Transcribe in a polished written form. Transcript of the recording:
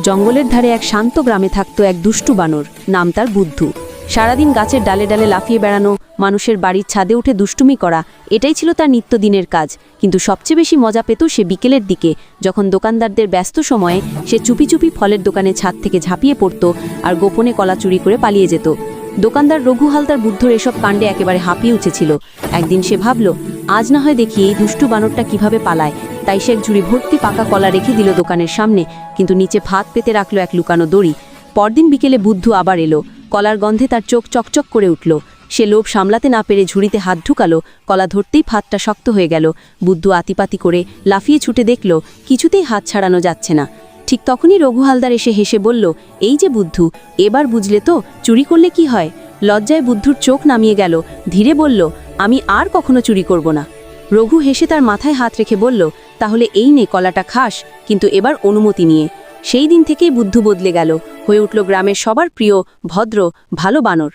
জঙ্গলের ধারে এক শান্ত গ্রামে থাকত এক দুষ্টু বানর, নাম তার বুদ্ধু। সারাদিন গাছের ডালে ডালে লাফিয়ে বেড়ানো, মানুষের বাড়ির ছাদে উঠে দুষ্টুমি করা, এটাই ছিল তার নিত্যদিনের কাজ। কিন্তু সবচেয়ে বেশি মজা পেত সে বিকেলের দিকে, যখন দোকানদারদের ব্যস্ত সময়ে সে চুপি চুপি ফলের দোকানে ছাদ থেকে ঝাঁপিয়ে পড়ত আর গোপনে কলা চুরি করে পালিয়ে যেত। দোকানদার রঘু হালদার বুদ্ধর এসব কাণ্ডে একেবারে হাঁপিয়ে উঠেছিল। একদিন সে ভাবল, আজ না হয় দেখি এই দুষ্টু বানরটা কিভাবে পালায়। তাই সে এক ঝুড়ি ভর্তি পাকা কলা রেখে দিল দোকানের সামনে, কিন্তু নিচে ফাঁদ পেতে রাখলো এক লুকানো দড়ি। পরদিন বিকেলে বুদ্ধু আবার এলো। কলার গন্ধে তার চোখ চকচক করে উঠল। সে লোভ সামলাতে না পেরে ঝুড়িতে হাত ঢুকালো। কলা ধরতেই ফাঁদটা শক্ত হয়ে গেল। বুদ্ধু আতিপাতি করে লাফিয়ে ছুটে দেখল কিছুতেই হাত ছাড়ানো যাচ্ছে না। ঠিক তখনই রঘু হালদার এসে হেসে বলল, এই যে বুদ্ধু, এবার বুঝলে তো চুরি করলে কি হয়। লজ্জায় বুদ্ধুর চোখ নামিয়ে গেল। ধীরে বলল, আমি আর কখনো চুরি করব না। রঘু হেসে তার মাথায় হাত রেখে বলল, তাহলে এই নে কলাটা খাস, কিন্তু এবার অনুমতি নিয়ে। সেই দিন থেকেই বুদ্ধু বদলে গেল, হয়ে উঠল গ্রামের সবার প্রিয়, ভদ্র, ভালো বানর।